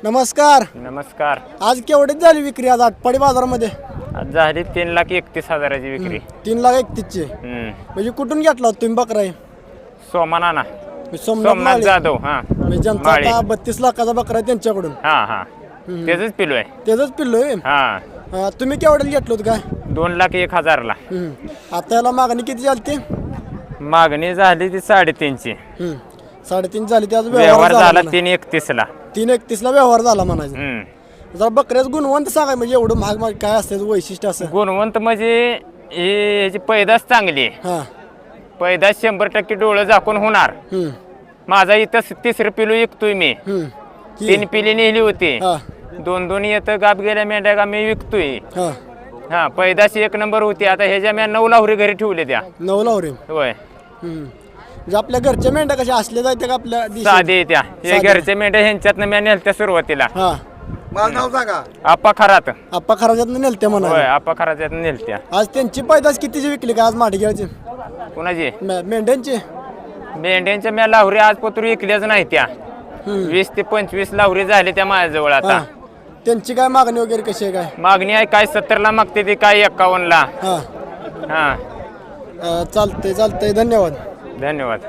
नमस्कार. नमस्कार. आज केवढीच झाली विक्री आज आटपाडी बाजारामध्ये? आज झाली 3,31,000ची विक्री. 3,31,000ची. म्हणजे कुठून घेतला होता तुम्ही बकरा? सोमाना सोमनाथ सोमनाथ जाधव. हा म्हणजे ज्यांचा माळी. आता 32 लाखाचा बकरा आहे त्यांच्याकडून. हा हा त्याच पिलो आहे. त्याच पिल्लो आहे. हा तुम्ही केवढ्याला घेतलं होतं काय? 2,01,000ला. आता याला मागणी किती झाली ती? मागणी झाली ती 3.5ची. 3.5 झाली. त्याचा व्यवहार झाला 3,31ला. 3.31ला व्यवहार झाला म्हणायचं. जरा बकऱ्याच गुणवंत सांगाय म्हणजे एवढं महाग काय असतं वैशिष्ट्य असं? गुणवंत म्हणजे याची पैदास चांगली आहे. हा. पैदास 100% डोळं झाकून होणार. माझा इथं तिसरं पिलू विकतोय मी. 3 पिली नेली होती. 2 येतं गाप गेल्या मेंढ्या का मी विकतोय. हा पैदाशी 1 नंबर होती. आता ह्याच्या मी 9 लावरी घरी ठेवले त्या. 9 लावरे. होय. म्हणजे आपल्या घरच्या मेंढ्या कशा असल्या जायच्या का आपल्या साधे त्या हे घरच्या मेंढ्या ह्यांच्यातनं मी नेलत्या सुरुवातीला. हा. नाव सांगा. आप्पा खरात. आप्पा खराजातनं नेलते म्हणा. होय आप्पा खराच्यातनं नेलत्या. आज त्यांची पैदास कितीची विकली का आज माठेगावची कुणाची? मेंढ्यांची? मेंढ्यांच्या मी लावरी आज पत्र विकल्याच नाही त्या. 20 ते 25 लावरी झाले त्या माझ्याजवळ आता. त्यांची काय मागणी वगैरे कशी आहे काय? मागणी आहे काय 70ला मागते ती काय 51ला. हा. हा चालतंय धन्यवाद. धन्यवाद.